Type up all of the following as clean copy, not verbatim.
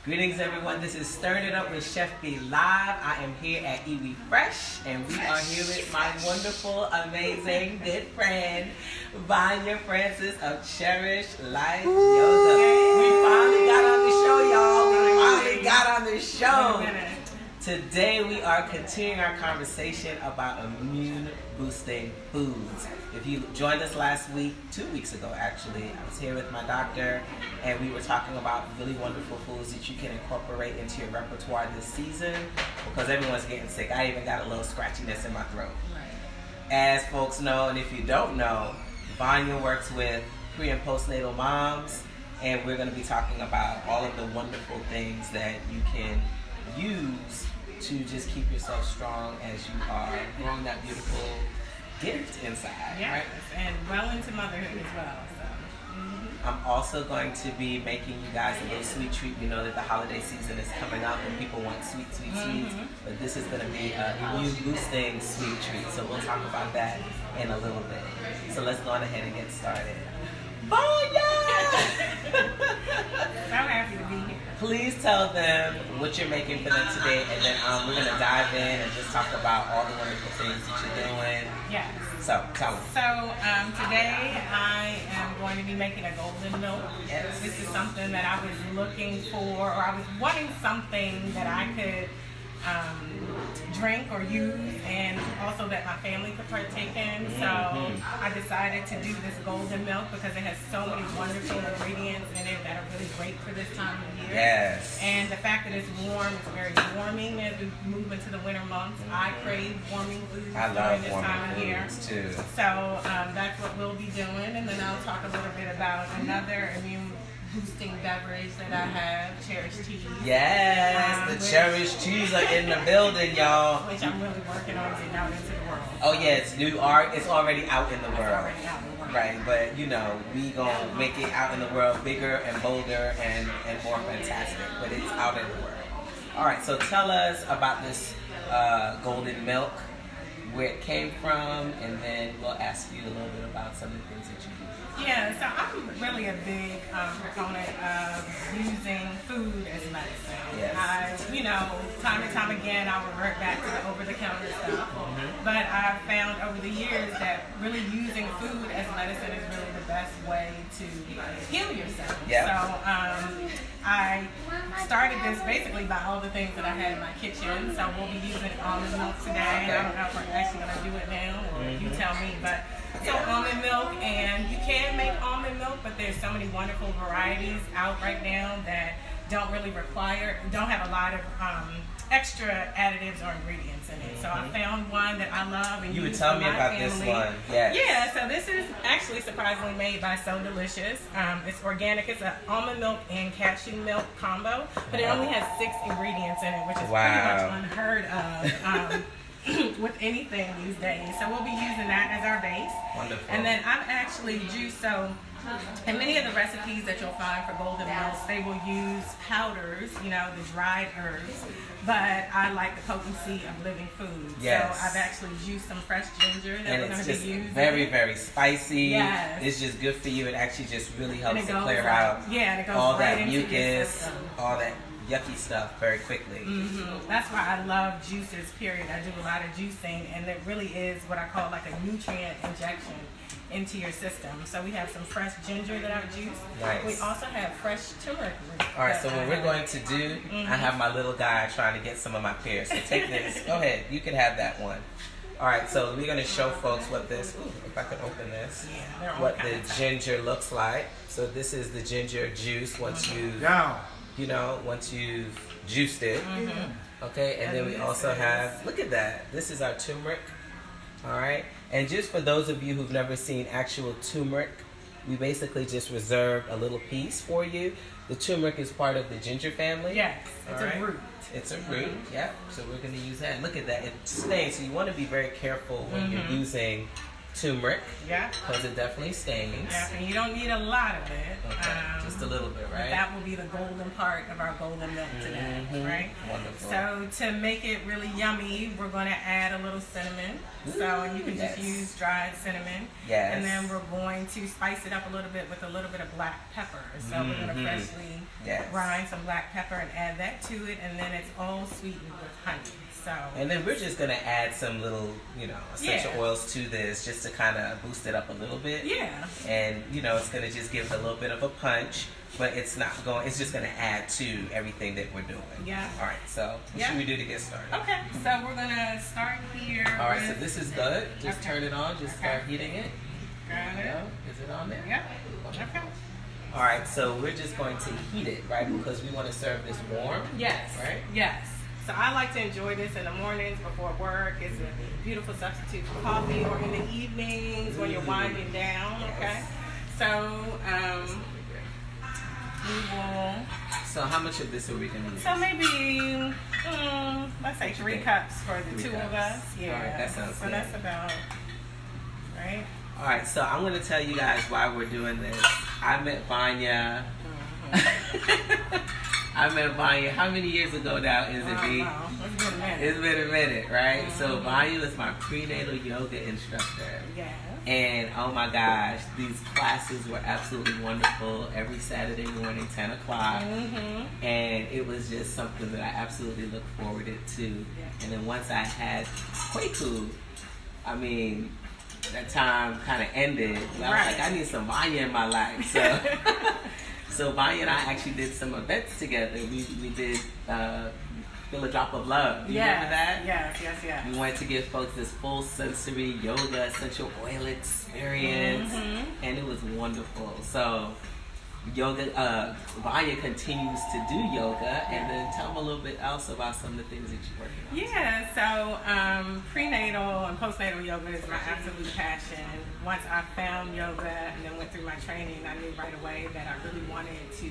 Greetings everyone, this is Stirring It Up with Chef Beee Live. I am here at Ewe Fresh and we are here with my wonderful, amazing, good friend, Vanya Francis of Cherish Life Yoga. We finally got on the show, y'all. We finally got on the show. Today we are continuing our conversation about immune boosting foods. If you joined us last week, 2 weeks ago actually, I was here with my doctor and we were talking about really wonderful foods that you can incorporate into your repertoire this season because everyone's getting sick. I even got a little scratchiness in my throat. As folks know, and if you don't know, Vanya works with pre and postnatal moms, and we're going to be talking about all of the wonderful things that you can use to just keep yourself strong as you are growing that beautiful gift inside. Yes, right? And well into motherhood as well. So. I'm also going to be making you guys a little sweet treat. We know that the holiday season is coming up and people want sweet sweets, but this is going to be an immune boosting sweet treat. So we'll talk about that in a little bit. So let's go on ahead and get started. So happy to be here. Please tell them what you're making for them today, and then we're going to dive in and just talk about all the wonderful things that you're doing. Yes. So, tell them. So, today I am going to be making a golden milk. Yes. This is something that I was looking for, or I was wanting something that I could drink or use, and also that my family could partake in. So I decided to do this golden milk because it has so many wonderful ingredients in it that are really great for this time of year. Yes. And the fact that it's warm, it's very warming as we move into the winter months. I crave warming foods during this time of year too. So that's what we'll be doing, and then I'll talk a little bit about another immune boosting beverage that I have, Cherish Teas. Yes, the Cherish Teas are in the building, y'all. Which I'm really working on getting out into the world. Oh yes, it's already out in the world. Already out in the world. Right, but you know, we gonna make it out in the world bigger and bolder and more fantastic, but it's out in the world. All right, so tell us about this golden milk, where it came from, and then we'll ask you a little bit about some of the things that you do. Yeah, so I'm really a big proponent of using food as medicine. Yes. Time and time again, I revert back to the over-the-counter stuff. But I've found over the years that really using food as medicine is really the best way to heal yourself. Yep. So I started this basically by all the things that I had in my kitchen. So we'll be using almond milk today. Okay. I don't know if we're actually going to do it now, or you tell me. But so almond milk, and you can make almond milk, but there's so many wonderful varieties out right now that don't have a lot of extra additives or ingredients in it. So I found one that I love, and you would tell me about this one. Yes. Yeah, so this is actually surprisingly made by So Delicious. It's organic. It's an almond milk and cashew milk combo, but it only has 6 ingredients in it, which is pretty much unheard of. With anything these days. So we'll be using that as our base. Wonderful. And then I'm actually in many of the recipes that you'll find for golden milks, they will use powders, the dried herbs, but I like the potency of living foods. Yes. So I've actually used some fresh ginger that we're going to be using. Very, very spicy. Yes. It's just good for you. It actually just really helps to clear out out it goes all right that into mucus, all that yucky stuff very quickly. That's why I love juices, period. I do a lot of juicing, and it really is what I call like a nutrient injection into your system. So we have some fresh ginger that I've juiced. Nice. We also have fresh turmeric root. All right, so what we're going to do, I have my little guy trying to get some of my pears. So take this. Go ahead. You can have that one. All right, so we're going to show folks what this, if I can open this, what the ginger looks like. So this is the ginger juice once you've juiced it. Okay, and then we also have, look at that. This is our turmeric. All right, and just for those of you who've never seen actual turmeric, we basically just reserved a little piece for you. The turmeric is part of the ginger family. Yes, it's a root. It's a root, yeah. So we're going to use that. Look at that, it stains. So you want to be very careful when you're using turmeric. Yeah. Because it definitely stains. Yeah, and you don't need a lot of it. Okay. Just a little bit, right? That will be the golden part of our golden milk today, right? Wonderful. So to make it really yummy, we're going to add a little cinnamon. And you can just use dried cinnamon. Yes. And then we're going to spice it up a little bit with a little bit of black pepper. So we're going to freshly grind some black pepper and add that to it, and then it's all sweetened with honey. So. And then we're just gonna add some little, essential oils to this, just to kind of boost it up a little bit. Yeah. And it's gonna just give it a little bit of a punch, but it's not going. It's just gonna add to everything that we're doing. Yeah. All right. So what should we do to get started? Okay. So we're gonna start here. All right. So this is good. Just turn it on. Just start heating it. Got it. Is it on there? Yeah. Okay. All right. So we're just going to heat it, right? Because we want to serve this warm. Yes. Right. Yes. So I like to enjoy this in the mornings before work. It's a beautiful substitute for coffee, or in the evenings when you're winding down, okay? So we will... So how much of this are we going to use? So maybe, let's say 3 cups for the 2 of us. Yeah, all right, that sounds good. So that's about, right? All right, so I'm going to tell you guys why we're doing this. I met Vanya... I met Vanya, how many years ago now is it, Bee? It's been a minute. It's been a minute, right? So Vanya is my prenatal yoga instructor. Yes. And oh my gosh, these classes were absolutely wonderful every Saturday morning, 10 o'clock. And it was just something that I absolutely look forward to. And then once I had Kwaku, I mean, that time kind of ended. I was like, I need some Vanya in my life. So Vanya and I actually did some events together. We did Feel a Drop of Love. Do you remember that? Yes. We wanted to give folks this full sensory yoga essential oil experience, and it was wonderful. So yoga, Vanya continues to do yoga, and then tell them a little bit else about some of the things that you're working on. Yeah, so prenatal and postnatal yoga is my absolute passion. Once I found yoga and then went through my training, I knew right away that I really wanted to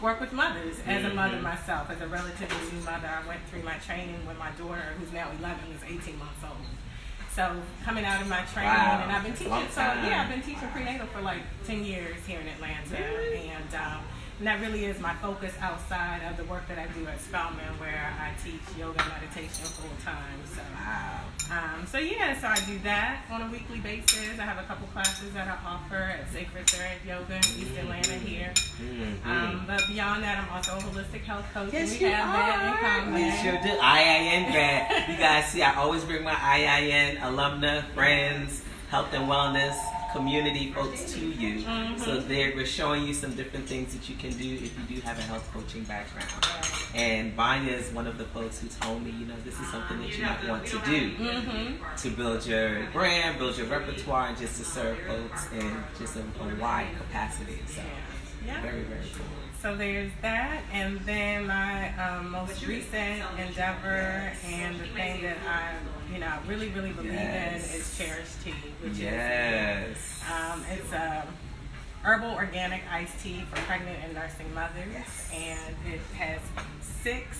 work with mothers. As a mother myself, as a relatively new mother, I went through my training when my daughter, who's now 11, is 18 months old. So coming out of my training, and I've been teaching. I've been teaching prenatal for like 10 years here in Atlanta, and that really is my focus outside of the work that I do at Spelman, where I teach yoga and meditation full time. So, so I do that on a weekly basis. I have a couple classes that I offer at Sacred Thread Yoga in East Atlanta here. But beyond that, I'm also a holistic health coach. Yes, and we have that in common. We sure do. IIN grad. You guys see, I always bring my IIN alumna, friends, health and wellness community folks to you. So we're showing you some different things that you can do if you do have a health coaching background. And Vanya is one of the folks who told me, this is something that you might want to do to build your brand, build your repertoire, and just to serve folks in just a wide capacity. So very, very cool. So there's that, and then my most recent endeavor and the thing that I really, really believe in is Cherish Tea, which is it's a herbal organic iced tea for pregnant and nursing mothers, and it has 6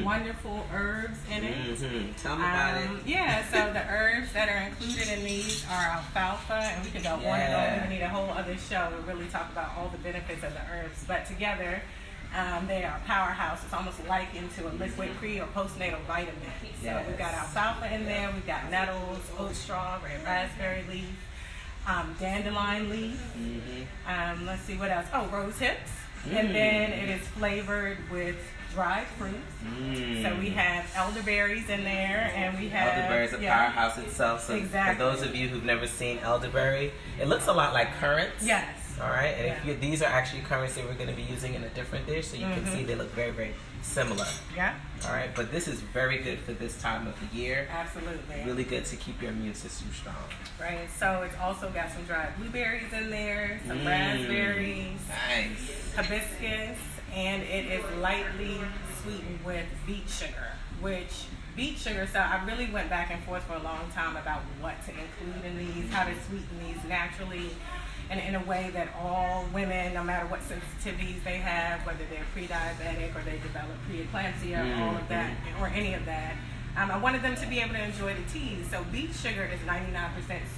wonderful herbs in it. Tell me about it. Yeah, so the herbs that are included in these are alfalfa, and we could go on and on. We need a whole other show to really talk about all the benefits of the herbs, but together they are a powerhouse. It's almost likened to a liquid pre or postnatal vitamin. So we've got alfalfa in there, we've got nettles, oat straw, red raspberry leaf, dandelion leaf. Let's see what else. Oh, rose hips. And then it is flavored with dried fruit. So we have elderberries in there, and we have elderberries, a powerhouse itself. So for those of you who've never seen elderberry, it looks a lot like currants. Yes. All right, and these are actually currants that we're going to be using in a different dish, so you can see they look very, very similar. Yeah. All right, but this is very good for this time of the year. Absolutely. Really good to keep your immune system strong. Right. So it's also got some dried blueberries in there, some raspberries, hibiscus, and it is lightly sweetened with beet sugar, so I really went back and forth for a long time about what to include in these, how to sweeten these naturally, and in a way that all women, no matter what sensitivities they have, whether they're pre-diabetic or they develop preeclampsia, all of that, or any of that, I wanted them to be able to enjoy the teas. So beet sugar is 99%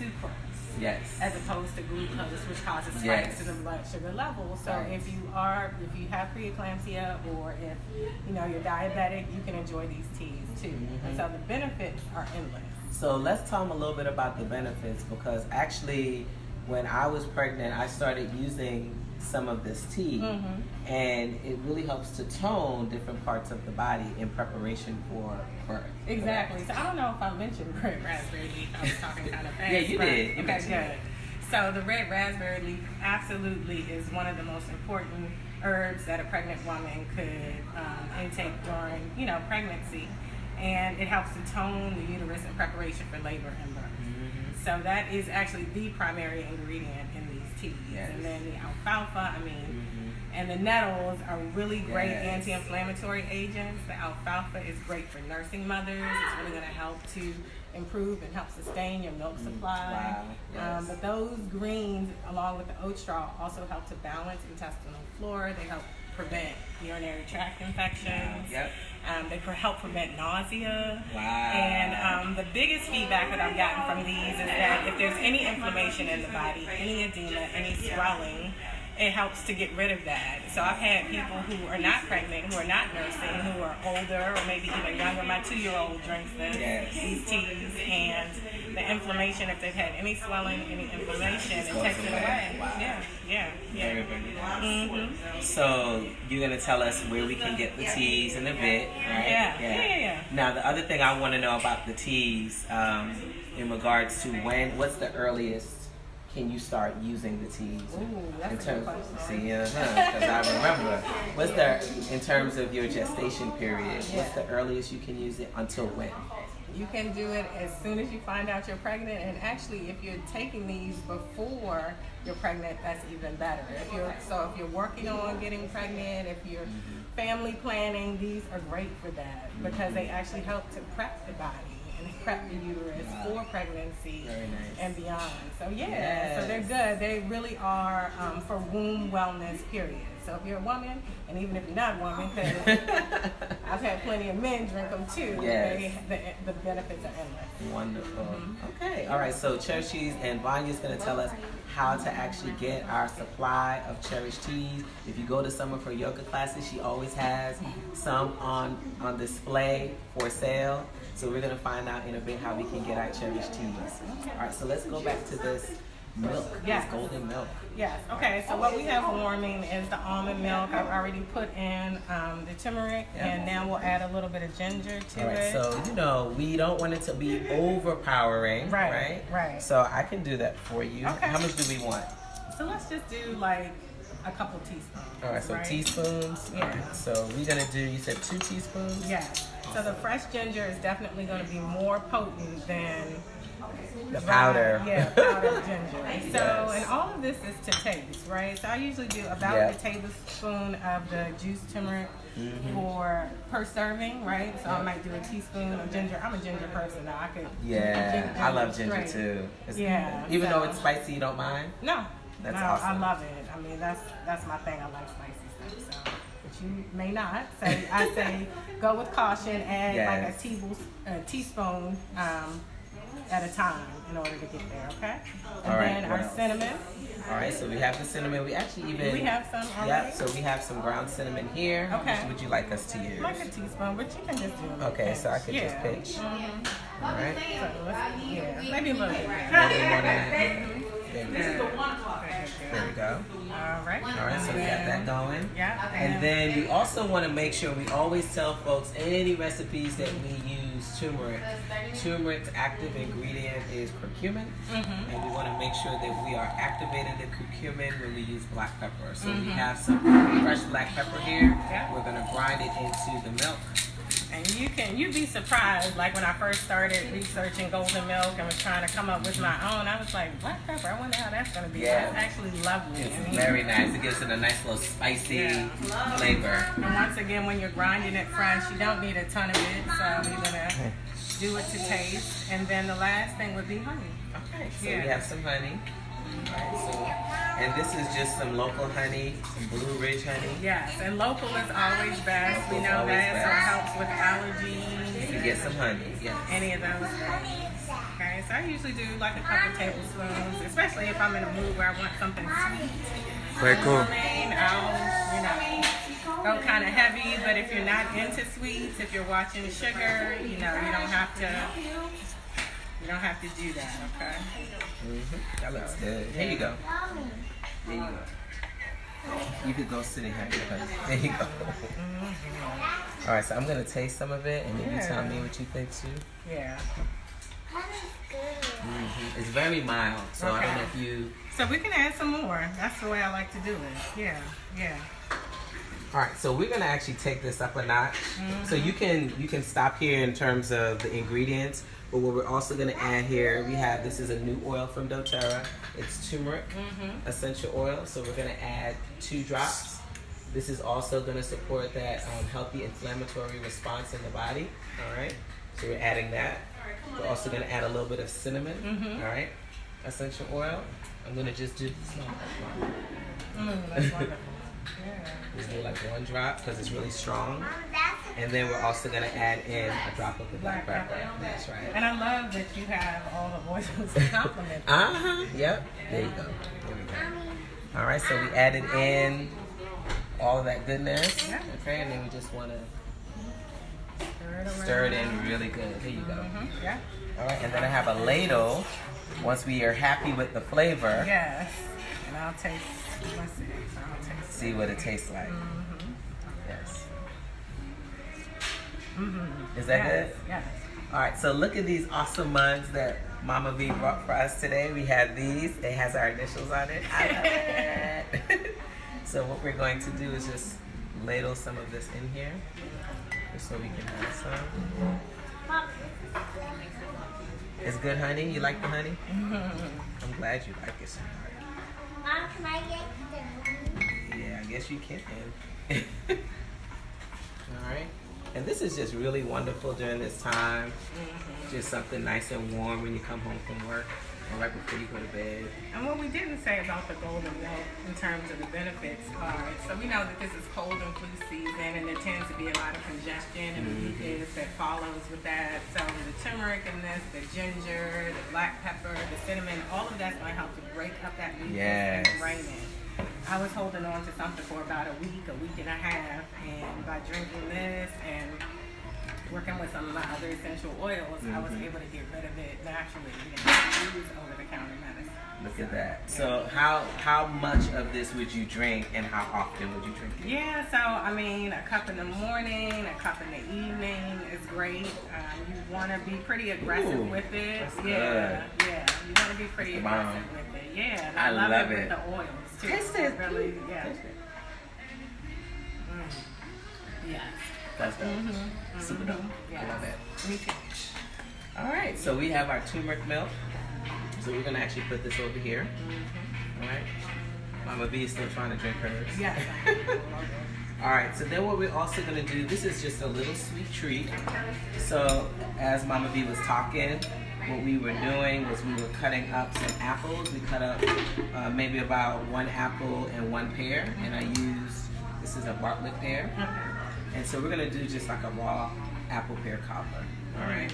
sucrose. Yes. as opposed to glucose, which causes spikes in the blood sugar level. So if you have preeclampsia, or if you're diabetic, you can enjoy these teas too. And so the benefits are endless. So let's talk a little bit about the benefits, because actually when I was pregnant, I started using some of this tea, and it really helps to tone different parts of the body in preparation for birth. Exactly. So I don't know if I mentioned red raspberry leaf. I was talking kind of fast. Yeah, you did. You okay, good. So the red raspberry leaf absolutely is one of the most important herbs that a pregnant woman could intake during, pregnancy, and it helps to tone the uterus in preparation for labor and birth. So that is actually the primary ingredient in these teas. Yes. And then the alfalfa, and the nettles are really great anti-inflammatory agents. The alfalfa is great for nursing mothers. It's really going to help to improve and help sustain your milk supply. Wow. But those greens, along with the oat straw, also help to balance intestinal flora. They help prevent urinary tract infections. They help prevent nausea. And the biggest feedback that I've gotten from these is that if there's any inflammation in the body, any edema, any swelling, it helps to get rid of that. So I've had people who are not pregnant, who are not nursing, who are older or maybe even younger. My 2-year-old drinks these teas, and the inflammation, if they've had any swelling, any inflammation, it takes it away. So you're going to tell us where we can get the teas in a bit, right? Yeah. Now the other thing I want to know about the teas, in regards to what's the earliest can you start using the teas? That's a good question. See, because I remember. In terms of your gestation period, what's the earliest you can use it until when? You can do it as soon as you find out you're pregnant, and actually if you're taking these before you're pregnant, that's even better. If you're working on getting pregnant, if you're family planning, these are great for that, because they actually help to prep the body and prep the uterus for pregnancy and beyond. So so they're good. They really are for womb wellness, period. So if you're a woman, and even if you're not a woman, because I've had plenty of men drink them too, the benefits are endless. Wonderful. Okay. All right. So Cherish Teas, and Vanya's going to tell us how to actually get our supply of Cherish Teas. If you go to some of her yoga classes, she always has some on display for sale. So we're going to find out in a bit how we can get our Cherish Teas. All right. So let's go back to this milk, this golden milk. Yes. Okay. So what we have warming is the almond milk. I've already put in the turmeric, and now we'll add a little bit of ginger to it. So we don't want it to be overpowering, right? Right. So I can do that for you. Okay. How much do we want? So let's just do like a couple teaspoons. All right. So teaspoons. Yeah. Right. So we're gonna do. You said 2 teaspoons. Yes. So the fresh ginger is definitely going to be more potent than the powder. Powdered ginger. So, and all of this is to taste, right? So I usually do about a tablespoon of the juiced turmeric per serving, right? So I might do a teaspoon of ginger. I'm a ginger person now. I could. I love ginger too. Even though it's spicy, you don't mind? No. That's awesome. I love it. I mean, that's my thing. I like spicy stuff. So. You may not. So I say go with caution, add like a teaspoon at a time in order to get there, okay? And then our cinnamon. All right, so we have the cinnamon. We actually even... We have some already? Yeah, so we have some ground cinnamon here. Okay. How much would you like us to use? Like a teaspoon, but you can just do a Okay, so I could just pinch. All right. So maybe a little bit. There we go. All right. All right, so we got that going. Yeah. And then we also want to make sure, we always tell folks, any recipes that we use turmeric. Turmeric's active ingredient is curcumin, and we want to make sure that we are activating the curcumin when we use black pepper. So we have some fresh black pepper here. We're going to grind it into the milk. And you'd be surprised, like when I first started researching golden milk and was trying to come up with my own, I was like, black pepper, I wonder how that's going to be. That's actually lovely. It's very nice. It gives it a nice little spicy flavor. And once again, when you're grinding it fresh, you don't need a ton of it, so you're going to do it to taste. And then the last thing would be honey. Okay, so we have some honey. Alright, and this is just some local honey, some Blue Ridge honey. Yes, and local is always best. We know that, so it helps with allergies. You get some honey, yes. Any of those things. Okay, so I usually do like a couple tablespoons, especially if I'm in a mood where I want something sweet. Very cool. I'll, go kind of heavy, but if you're not into sweets, if you're watching sugar, you don't have to do that, okay? That looks good. Here you go. There you go. You could go sit in here. There you go. All right, so I'm gonna taste some of it, and then you tell me what you think too. Yeah. It's very mild, so I don't know if you. So we can add some more. That's the way I like to do it. Yeah. All right, so we're gonna actually take this up a notch. So you can stop here in terms of the ingredients, but what we're also gonna add here, this is a new oil from doTERRA. It's turmeric essential oil. So we're gonna add 2 drops. This is also gonna support that healthy inflammatory response in the body. All right, so we're adding that. We're also gonna add a little bit of cinnamon. All right, essential oil. I'm gonna just do small. That's wonderful. Yeah. Just do like 1 drop because it's really strong. And then we're also going to add in a drop of the black pepper. That's right. And I love that you have all the oils to complement. Yep. There you go. There we go. All right, so we added in all of that goodness. Yeah. Okay, and then we just want to stir it in really good. Here you go. Yeah. All right, and then I have a ladle. Once we are happy with the flavor. Yes. And I'll taste. Let's see. See what it tastes like. Yes. Is that good? Yes. All right, so look at these awesome mugs that Mama Beee brought for us today. We have these. It has our initials on it. I love it. So what we're going to do is just ladle some of this in here, just so we can have some. It's good honey? You like the honey? I'm glad you like it, sweetheart. Mom, can I get the honey? Yeah, I guess you can. All right. And this is just really wonderful during this time. Just something nice and warm when you come home from work or right before you go to bed. And what we didn't say about the golden milk in terms of the benefits are, so we know that this is cold and flu season and there tends to be a lot of congestion and mucus that follows with that. So the turmeric in this, the ginger, the black pepper, the cinnamon, all of that's going to help to break up that mucus and drain it. I was holding on to something for about a week and a half, and by drinking this and working with some of my other essential oils, I was able to get rid of it naturally and use over-the-counter medicine. Look at that. So how much of this would you drink and how often would you drink it? Yeah, so I mean, a cup in the morning, a cup in the evening is great. You want to be pretty aggressive with it. That's Yeah. You want to be pretty aggressive with it. Yeah, and I love it with the oils too. Taste it. Really, yeah. Yes. That's dope. Super dope. Yeah. I love it. Me too. All right, so we have our turmeric milk. So we're gonna actually put this over here. All right. Mama Bee is still trying to drink hers. Yes. All right, so then what we're also gonna do, this is just a little sweet treat. So as Mama Bee was talking, what we were doing was we were cutting up some apples. We cut up maybe about 1 apple and 1 pear, and I used, this is a Bartlett pear. And so we're gonna do just like a raw apple pear cobbler, all right?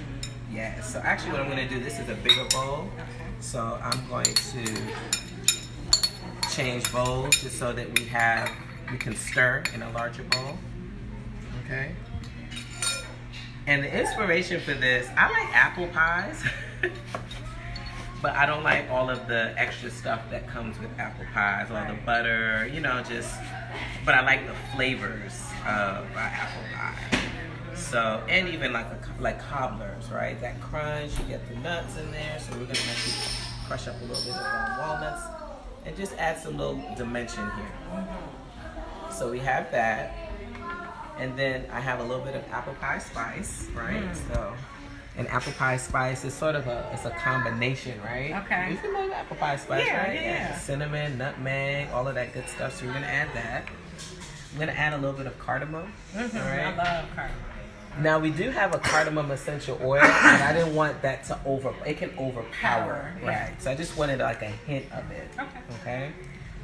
Yeah, so actually what I'm gonna do, this is a bigger bowl. So I'm going to change bowls just so that we can stir in a larger bowl, okay? And the inspiration for this, I like apple pies, but I don't like all of the extra stuff that comes with apple pies, all the butter, but I like the flavors of apple pie. So, and even like cobblers, right? That crunch, you get the nuts in there. So we're gonna actually crush up a little bit of walnuts and just add some little dimension here. So we have that. And then I have a little bit of apple pie spice, right? So, and apple pie spice is sort of it's a combination, right? Okay. You can love apple pie spice, right? Yeah. Cinnamon, nutmeg, all of that good stuff. So we're gonna add that. I'm gonna add a little bit of cardamom. All right. I love cardamom. Now we do have a cardamom essential oil, and I didn't want that to it can overpower, right? So I just wanted like a hint of it. Okay.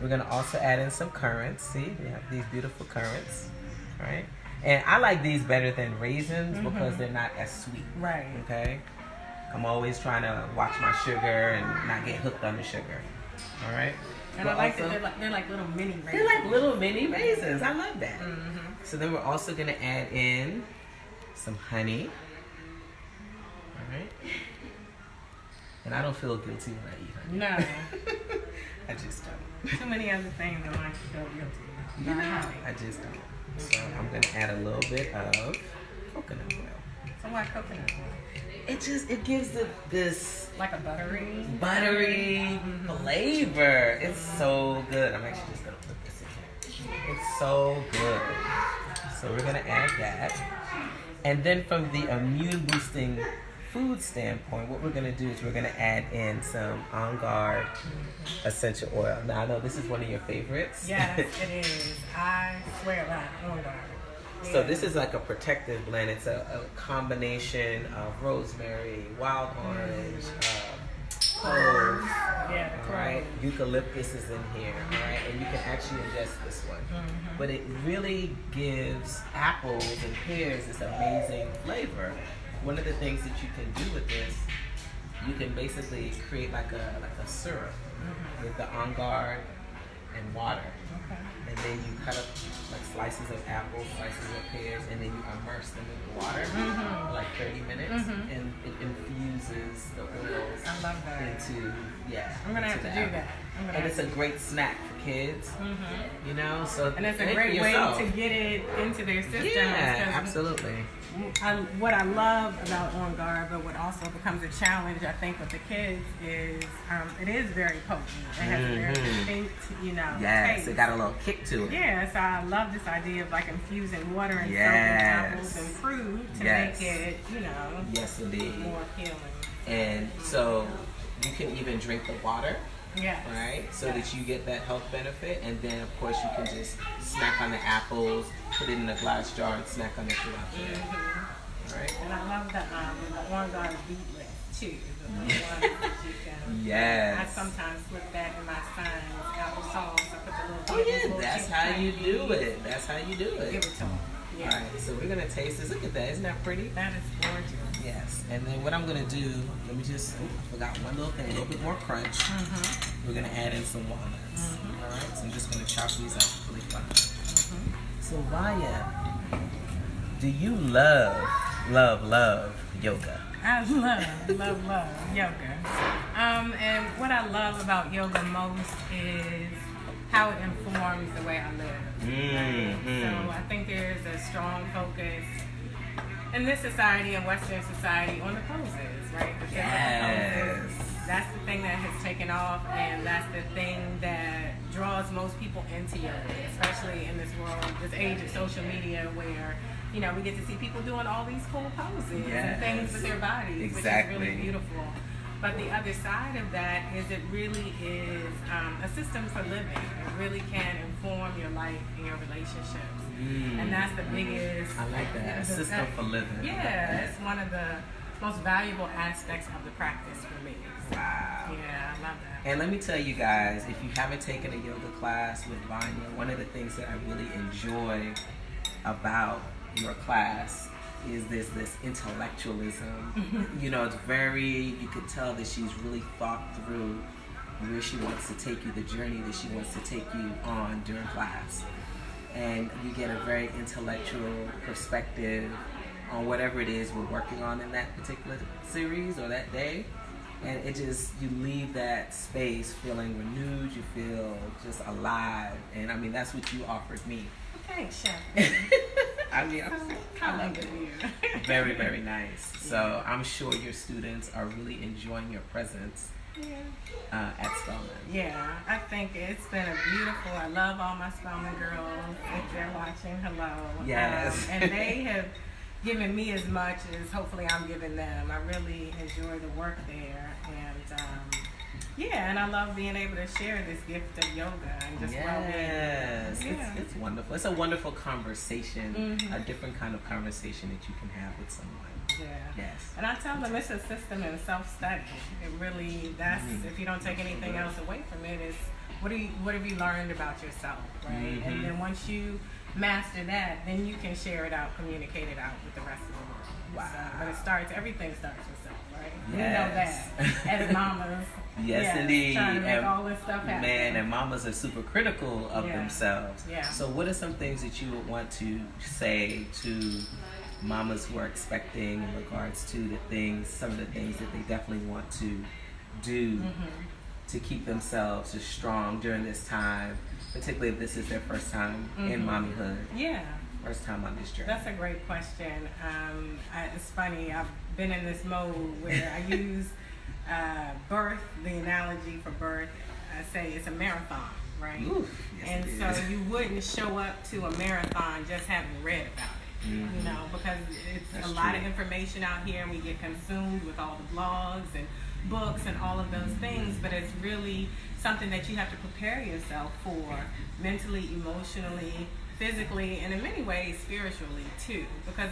We're gonna also add in some currants. See, we have these beautiful currants, right? And I like these better than raisins because they're not as sweet. Right. Okay. I'm always trying to watch my sugar and not get hooked on the sugar. All right. And We're I like also- that they're like little mini raisins. They're like little mini raisins. I love that. Mm-hmm. So then we're also gonna add in some honey. All right. And I don't feel guilty when I eat honey. No. I just don't. Too many other things I like to feel guilty about. You Not know, honey. I just don't. So I'm gonna add a little bit of coconut oil. So why coconut oil? It gives this Like a buttery? buttery flavor. It's so good. I'm actually just gonna put this in here. It's so good. So we're gonna add that. And then from the immune boosting food standpoint, what we're gonna do is we're gonna add in some On Guard essential oil. Now I know this is one of your favorites. Yes, it is. I swear by On Guard. So this is like a protective blend. It's a combination of rosemary, wild orange, cloves, Yeah, the right? clove. Eucalyptus is in here, right? And you can actually ingest this one. But it really gives apples and pears this amazing flavor. One of the things that you can do with this, you can basically create like a syrup with the On Guard and water. Okay. And then you cut up like slices of apples, slices of pears, and then you immerse them in the water for like 30 minutes, and it infuses the oils I love that. into I'm gonna have into to the do that. apple. And it's a great snack for kids, you know. So And it's a for great way yourself. to get it into their system. Yeah, because absolutely. what I love about On Guard, but what also becomes a challenge, I think, with the kids is it is very potent. It has a very distinct, Yes, taste. it got a little kick to it. Yeah, so I love this idea of like infusing water and soaking Yes. apples and fruit to Yes. make it, Yes, indeed. more appealing. And so you can even drink the water. Yes. Right, so that you get that health benefit, and then of course you can just snack on the apples, put it in a glass jar, and snack on it throughout the day. All right. And I love the On Guard beetless too. The ones that you can. Yes. I sometimes slip that in my son's applesauce. I put the little. Oh yeah, little that's cheap how you candies. do it. That's how you do Give it it. to him. Yeah. All right, so we're gonna taste this. Look at that, isn't that pretty? That is gorgeous. Yes. And then what I'm gonna do, let me just, I forgot one little thing, a little bit more crunch. We're gonna add in some walnuts. All right, so I'm just gonna chop these up really fine. So Vanya, do you love yoga? I love yoga. And what I love about yoga most is how it informs the way I live. So I think there's a strong focus in this society and Western society on the poses, right? The physical poses. That's the thing that has taken off, and that's the thing that draws most people into yoga, especially in this world, this age of social media where, we get to see people doing all these cool poses and things with their bodies, which is really beautiful. But the other side of that is it really is a system for living. It really can inform your life and your relationships. And that's the biggest... I like that. A system for living. Yeah, it's one of the most valuable aspects of the practice for me. Wow. Yeah, I love that. And let me tell you guys, if you haven't taken a yoga class with Vanya, one of the things that I really enjoy about your class is this intellectualism. It's you could tell that she's really thought through where she wants to take you, the journey that she wants to take you on during class. And you get a very intellectual perspective on whatever it is we're working on in that particular series or that day. And you leave that space feeling renewed, you feel just alive. And I mean, that's what you offered me. Thanks, Chef. I mean, I love it here. very, very nice. So I'm sure your students are really enjoying your presence at Spelman. Yeah, I think it's been I love all my Spelman girls. If they're watching, hello. Yes. And they have given me as much as hopefully I'm giving them. I really enjoy the work there. And and I love being able to share this gift of yoga and just well-being. Yes, Yeah. it's wonderful. It's a wonderful conversation, a different kind of conversation that you can have with someone. Yeah. Yes. And I tell them it's a system in self-study. It really, if you don't take anything else away from it, is what have you learned about yourself, right? And then once you master that, then you can share it out, communicate it out with the rest of the world. Wow. But everything starts with self, right? Yes. We know that as mamas. Yes, indeed. Trying to make and all this stuff happen. Man, and mamas are super critical of themselves. Yeah. So what are some things that you would want to say to mamas who are expecting in regards to some of the things that they definitely want to do to keep themselves as strong during this time, particularly if this is their first time in mommyhood? Yeah. First time on this journey. That's a great question. It's funny, I've been in this mode where I use birth, the analogy for birth, I say it's a marathon, right? Oof, yes, and so you wouldn't show up to a marathon just having read about it, you know, because it's That's a lot true. of information out here and we get consumed with all the blogs and books and all of those things, but it's really something that you have to prepare yourself for mentally, emotionally, physically, and in many ways spiritually too, because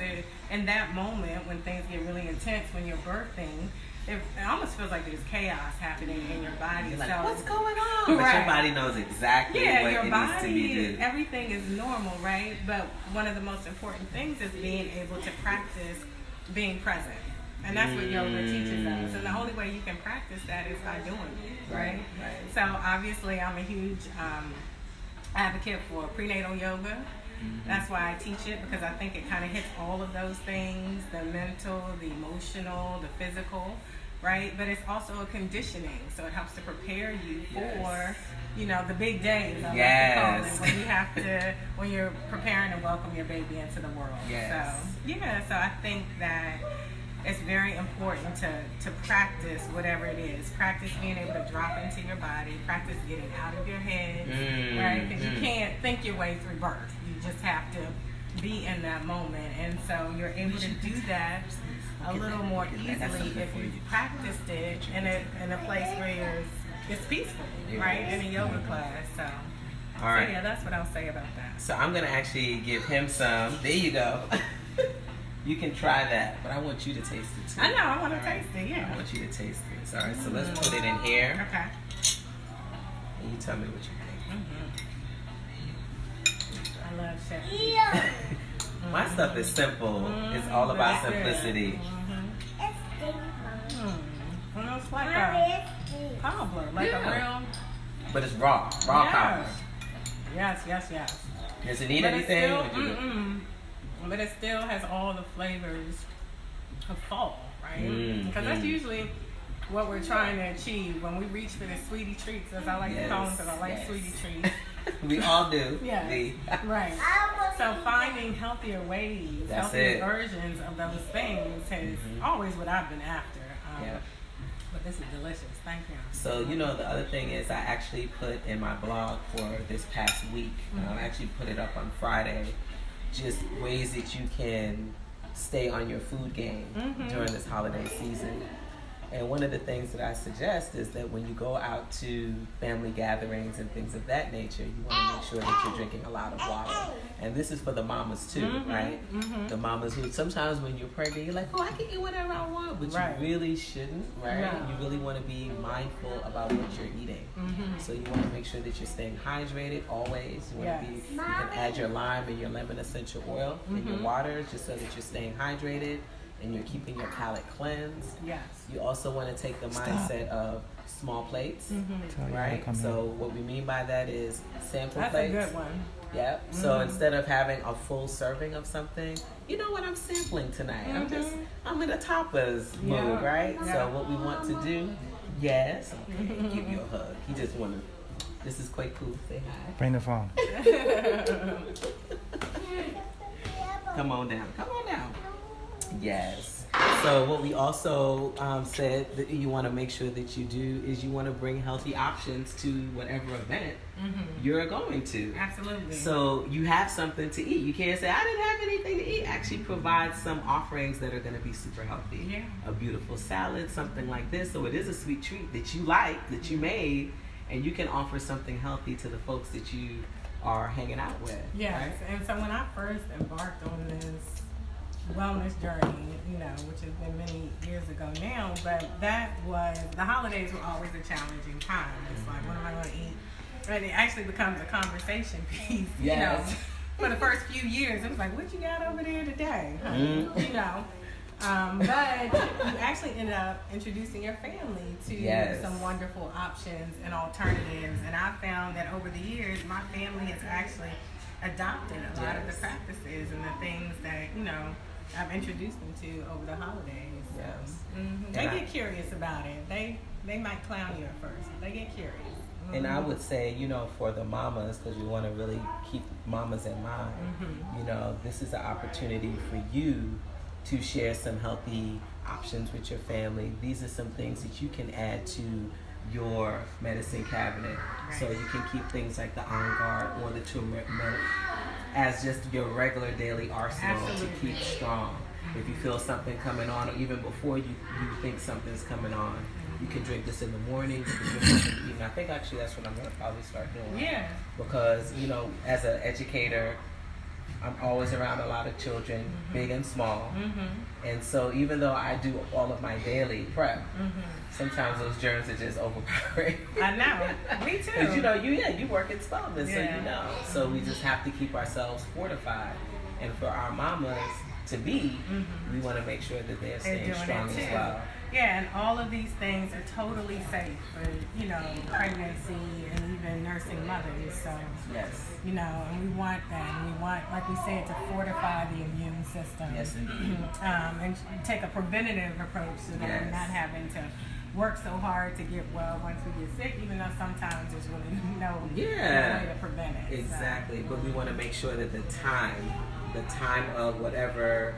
in that moment when things get really intense, when you're birthing, it almost feels like there's chaos happening in your body. You're like, so, what's going on? But your body knows exactly what your it body, needs to be done. everything is normal, right? But one of the most important things is being able to practice being present. And that's what yoga teaches us. And the only way you can practice that is by doing it, right? So obviously I'm a huge advocate for prenatal yoga. That's why I teach it, because I think it kind of hits all of those things, the mental, the emotional, the physical, right? But it's also a conditioning, so it helps to prepare you for, you know, the big days, I like to call it, when you have to, when you're preparing to welcome your baby into the world. So I think that it's very important to practice whatever it is. Practice being able to drop into your body. Practice getting out of your head, right? Because you can't think your way through birth. You just have to be in that moment. And so you're able to do that a little more easily if you practiced it in a place where it's peaceful, right? In a yoga class. So yeah, that's what I'll say about that. So I'm going to actually give him some. There you go. You can try that, but I want you to taste it too. I know, I want to taste it, yeah. I want you to taste it. All right, so let's put it in here. Okay. And you tell me what you think. I love chef. My stuff is simple. It's all about simplicity. It's like a cobbler, like a real... But it's raw cobbler. Yes. Does it need anything? But it still has all the flavors of fall, right? Because that's usually what we're trying to achieve when we reach for the sweetie treats, as I like to call them, because I like sweetie treats. We all do. Yeah. Right. So finding healthier ways, healthier versions of those things is always what I've been after. But this is delicious. Thank you. So, you know, the other thing is I actually put in my blog for this past week, I actually put it up on Friday, just ways that you can stay on your food game during this holiday season. And one of the things that I suggest is that when you go out to family gatherings and things of that nature, you want to make sure that you're drinking a lot of water. And this is for the mamas too, right? The mamas who sometimes when you're pregnant, you're like, oh, I can eat whatever I want, but you really shouldn't, right? No. You really want to be mindful about what you're eating. So you want to make sure that you're staying hydrated always. You want to be, you can add your lime and your lemon essential oil in your water just so that you're staying hydrated and you're keeping your palate cleansed. Yes. You also want to take the mindset of small plates, right? So what we mean by that is sample plates. That's a good one. Yep. So instead of having a full serving of something, you know what, I'm sampling tonight. I'm in a tapas mood, right? So what we want to do, give you a hug. He just want to, this is quite cool. Say hi. Bring the phone. Come on down. Yes. So what we also said that you want to make sure that you do is you want to bring healthy options to whatever event you're going to. Absolutely. So you have something to eat. You can't say, I didn't have anything to eat. Actually provide some offerings that are going to be super healthy. Yeah. A beautiful salad, something like this. So it is a sweet treat that you like, that you made, and you can offer something healthy to the folks that you are hanging out with. Yes. Right? And so when I first embarked on this wellness journey, you know, which has been many years ago now, but that was, the holidays were always a challenging time. It's like, what am I going to eat? And it actually becomes a conversation piece, you know, for the first few years, it was like, what you got over there today? You know. But you actually ended up introducing your family to some wonderful options and alternatives. And I found that over the years, my family has actually adopted a lot of the practices and the things that, you know, I've introduced them to over the holidays. Yes. They get curious about it. They might clown you at first, but they get curious. And I would say, you know, for the mamas, because you want to really keep mamas in mind, you know, this is an opportunity for you to share some healthy options with your family. These are some things that you can add to your medicine cabinet. So you can keep things like the On Guard or the turmeric as just your regular daily arsenal to keep strong. If you feel something coming on, or even before you think something's coming on, you can drink this in the morning, you can drink this in the evening. I think actually that's what I'm going to probably start doing. Yeah. Because, you know, as an educator, I'm always around a lot of children, big and small. And so even though I do all of my daily prep, sometimes those germs are just overpowering. I know. Me too. Because, you know, you work in Spelman, so you know. So we just have to keep ourselves fortified. And for our mamas to be, we want to make sure that they're staying strong as well. Yeah, and all of these things are totally safe for, you know, pregnancy and even nursing mothers. So, you know, and we want that. And we want, like we said, to fortify the immune system. Yes, indeed. And take a preventative approach so that we're not having to work so hard to get well once we get sick, even though sometimes there's really no way to prevent it. Exactly. But we want to make sure that the time of whatever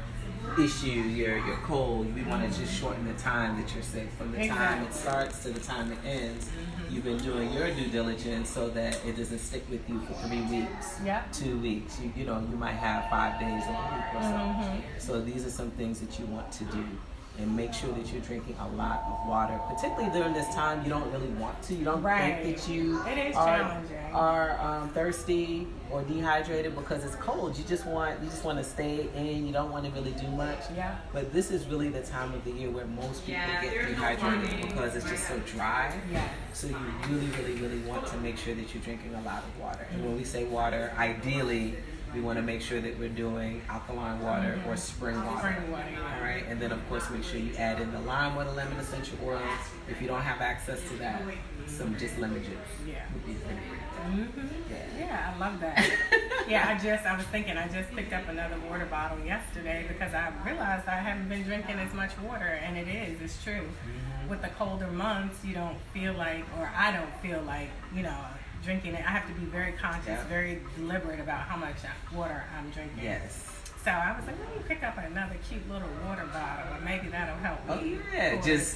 issue, your cold, we want to just shorten the time that you're sick. From the time it starts to the time it ends, you've been doing your due diligence so that it doesn't stick with you for 3 weeks, 2 weeks. You know, you might have 5 days a week or so. So these are some things that you want to do. And make sure that you're drinking a lot of water, particularly during this time. You don't really want to. You don't think that you are thirsty or dehydrated because it's cold. You just want to stay in. You don't want to really do much. But this is really the time of the year where most people get dehydrated because it's just so dry. So you really, really, really want to make sure that you're drinking a lot of water. And when we say water, ideally, we want to make sure that we're doing alkaline water or spring water. All right, and then of course make sure you add in the lime or the lemon essential oils. If you don't have access to that, some just lemon juice would be pretty great. Yeah, I love that. I was thinking I just picked up another water bottle yesterday because I realized I haven't been drinking as much water, and it's true. With the colder months, you don't feel like, or I don't feel like, you know, drinking it. I have to be very conscious, very deliberate about how much water I'm drinking. So I was like, let me pick up another cute little water bottle, and maybe that'll help me. Just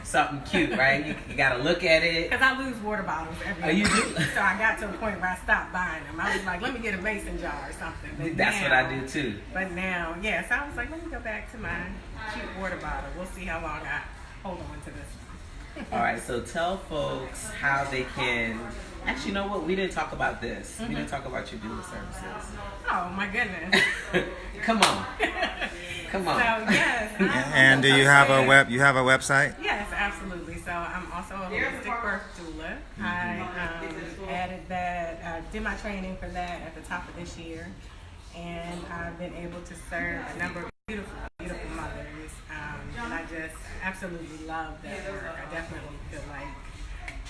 something cute, right? You got to look at it. Because I lose water bottles every day. You do? So I got to a point where I stopped buying them. I was like, let me get a mason jar or something. But that's what I do too. But now, so I was like, let me go back to my cute water bottle. We'll see how long I hold on to this. All right, so tell folks how they can. Actually, you know what? We didn't talk about this. We didn't talk about your doula services. Oh my goodness! Come on. So yes. And do you have a website? Yes, absolutely. So I'm also a holistic birth doula. I added that. I did my training for that at the top of this year, and I've been able to serve a number of beautiful mothers. And I just absolutely love that work. I definitely feel like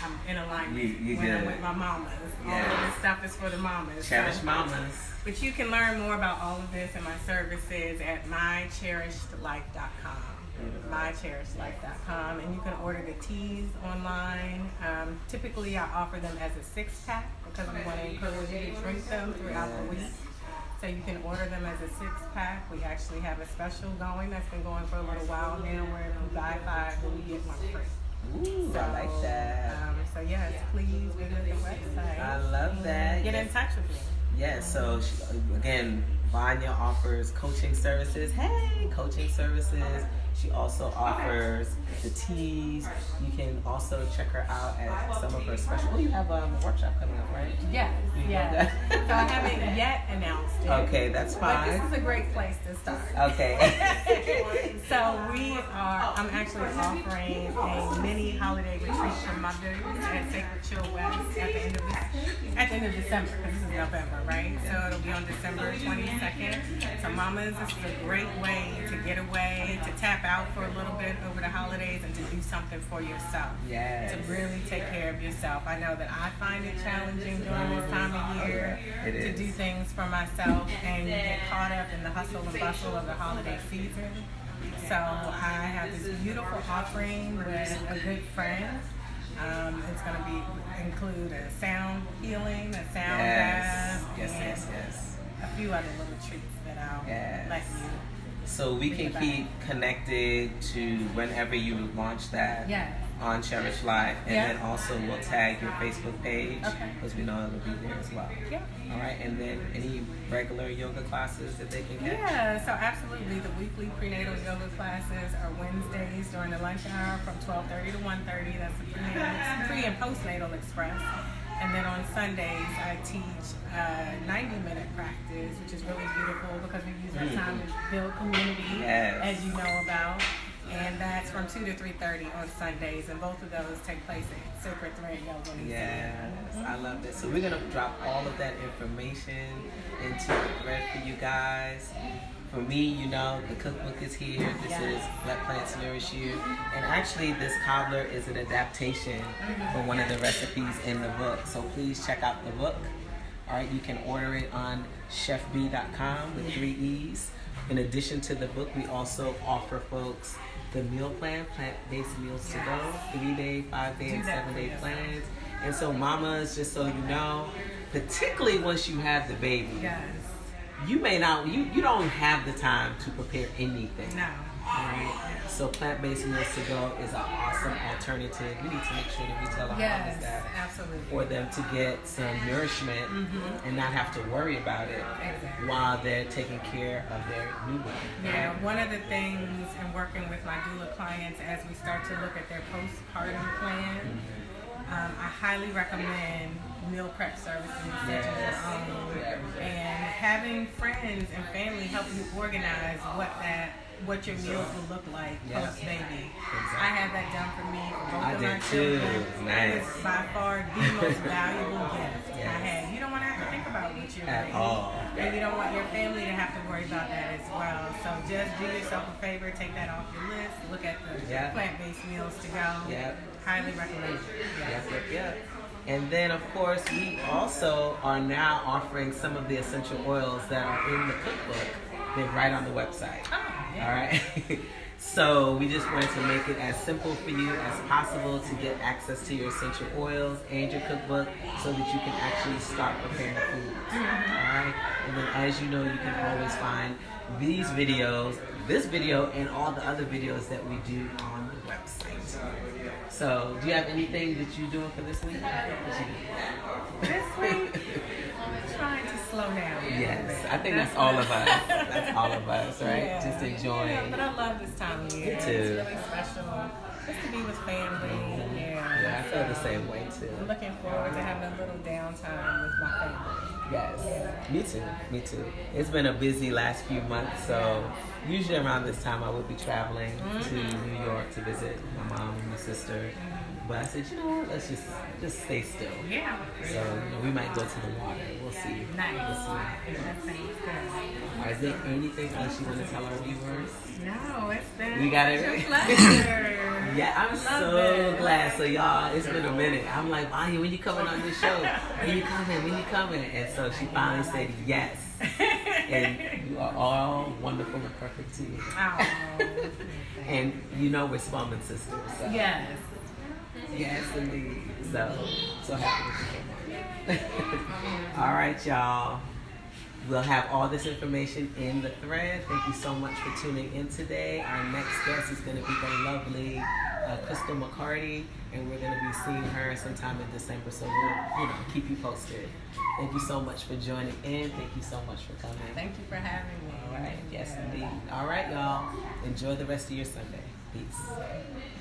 I'm in alignment when I'm with my mamas. All of this stuff is for the mamas. Cherish mamas. But you can learn more about all of this and my services at mycherishedlife.com. mycherishedlife.com, and you can order the teas online. Typically, I offer them as a 6-pack because we want to encourage you to drink them throughout the week. So you can order them as a 6-pack. We actually have a special going that's been going for a little while now where if you buy 5, then you get 1 free. Ooh, I like that. So yes, please visit the website. I love that. Get in touch with me. Yes, so again, Vanya offers coaching services. Hey, coaching services. She also offers the teas. You can also check her out at some of her special. Well, you have a workshop coming up, right? Yes, You know yes. that? So I haven't yet announced it. Okay, that's But fine. this is a great place to start. Okay. So I'm actually offering a mini holiday retreat for mothers at Sacred Chill West at the end of December, because this is November, right? So it'll be on December 22nd. So mamas, this is a great way to get away, to tap out for a little bit over the holidays and to do something for yourself. Yes. To really take care of yourself. I know that I find it challenging during this time of year to do things for myself and get caught up in the hustle and bustle of the holiday season. So I have this beautiful offering with a good friend. It's going to include a sound healing, a sound bath, and a few other little treats that I'll let you. So we can keep connected to whenever you launch that on Cherish Life, and then also we'll tag your Facebook page because we know it'll be there as well. Yeah. All right, and then any regular yoga classes that they can get? Yeah, so absolutely. The weekly prenatal yoga classes are Wednesdays during the lunch hour from 12:30 to 1:30. That's the pre and postnatal express. And then on Sundays, I teach a 90-minute practice, which is really beautiful because we use that time to build community, as you know about. And that's from 2 to 3:30 on Sundays, and both of those take place at Sacred Thread Yoga. Yes, I love this. So we're gonna drop all of that information into the thread for you guys. For me, you know, the cookbook is here. This is Let Plants Nourish You. And actually, this cobbler is an adaptation for one of the recipes in the book. So please check out the book. All right, you can order it on chefbeee.com with 3 E's. In addition to the book, we also offer folks the meal plan, plant-based meals to go, 3-day, 5-day, and 7-day plans. And so mamas, just so you know, particularly once you have the baby, you may not, you don't have the time to prepare anything. No. Right? So plant-based meals to go is an awesome alternative. We need to make sure that we tell our mamas that for them to get some nourishment and not have to worry about it while they're taking care of their newborn. Yeah, one of the things in working with my doula clients as we start to look at their postpartum plan, I highly recommend meal prep services such as your own, and having friends and family help you organize what your meals will look like post baby. I had that done for me for both of my children. Nice. It's by far the most valuable gift I had. You don't want to have to think about what you're At eating. all. And you don't want your family to have to worry about that as well. So just do yourself a favor, take that off your list, look at the plant-based meals to go. Highly recommend it. And then, of course, we also are now offering some of the essential oils that are in the cookbook. They're right on the website. All right. So we just wanted to make it as simple for you as possible to get access to your essential oils and your cookbook so that you can actually start preparing food. All right. And then, as you know, you can always find these videos, this video, and all the other videos that we do on the website. So, do you have anything that you're doing for this week? This week, I'm trying to slow down. Yes, I think that's all of us. That's all of us, right? Just enjoying. Yeah, but I love this time of year. Me too. It's really special. Just to be with family. Yeah, I feel the same way too. I'm looking forward to having a little downtime with my family. Yes, me too, me too. It's been a busy last few months, so usually around this time I would be traveling to New York to visit my mom and my sister. But I said, you know what, let's just stay still. Yeah. So we might go to the water. We'll see. Nice. We'll see. That sounds good. Is there anything else you want to tell our viewers? No, it's been We got it. a pleasure. Yeah, I'm so glad. So y'all, it's been a minute. I'm like, Vanya, when you coming on this show? When you coming? When you coming? And so she finally said yes. And you are all wonderful and perfect too. Oh. And you know we're Spelman sisters. So. Yes. Yes, indeed. So happy that you came on. All right, y'all. We'll have all this information in the thread. Thank you so much for tuning in today. Our next guest is going to be the lovely Crystal McCarty, and we're going to be seeing her sometime in December. So we'll, keep you posted. Thank you so much for joining in. Thank you so much for coming. Thank you for having me. All right. Yes, indeed. All right, y'all. Enjoy the rest of your Sunday. Peace.